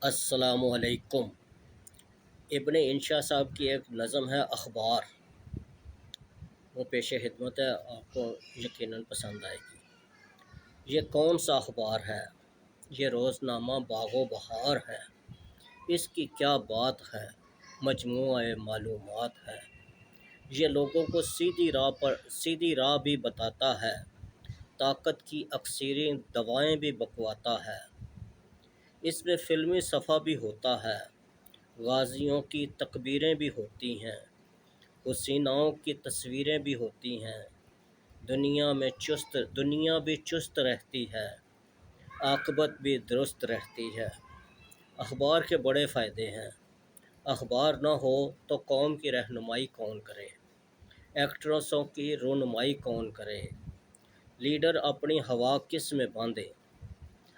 السلام علیکم۔ ابن انشا صاحب کی ایک نظم ہے اخبار، وہ پیش خدمت ہے، آپ کو یقیناً پسند آئے گی۔ یہ کون سا اخبار ہے، یہ روزنامہ باغ و بہار ہے، اس کی کیا بات ہے، مجموعہ معلومات ہے۔ یہ لوگوں کو سیدھی راہ بھی بتاتا ہے، طاقت کی اکثری دوائیں بھی بکواتا ہے۔ اس میں فلمی صفحہ بھی ہوتا ہے، غازیوں کی تکبیریں بھی ہوتی ہیں، حسیناؤں کی تصویریں بھی ہوتی ہیں۔ دنیا بھی چست رہتی ہے، عاقبت بھی درست رہتی ہے۔ اخبار کے بڑے فائدے ہیں۔ اخبار نہ ہو تو قوم کی رہنمائی کون کرے، ایکٹرسوں کی رونمائی کون کرے، لیڈر اپنی ہوا کس میں باندھے،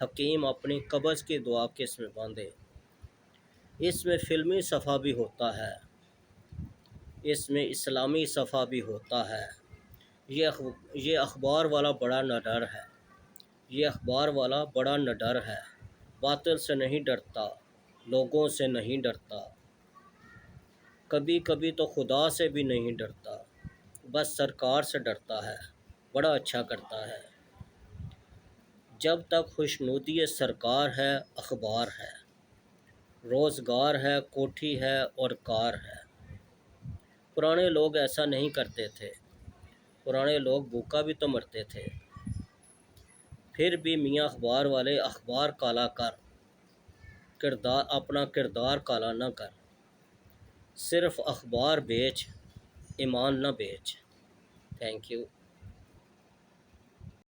حکیم اپنی قبض کی دعا کس میں باندھے۔ اس میں فلمی صفحہ بھی ہوتا ہے، اس میں اسلامی صفحہ بھی ہوتا ہے۔ یہ اخبار والا بڑا نڈر ہے، یہ اخبار والا بڑا نڈر ہے، باطل سے نہیں ڈرتا، لوگوں سے نہیں ڈرتا، کبھی کبھی تو خدا سے بھی نہیں ڈرتا، بس سرکار سے ڈرتا ہے، بڑا اچھا کرتا ہے۔ جب تک خوشنودی سرکار ہے اخبار ہے، روزگار ہے، کوٹھی ہے اور کار ہے۔ پرانے لوگ ایسا نہیں کرتے تھے، پرانے لوگ بھوکا بھی تو مرتے تھے۔ پھر بھی میاں اخبار والے اخبار کالا اپنا کردار کالا نہ کر، صرف اخبار بیچ، ایمان نہ بیچ۔ Thank you.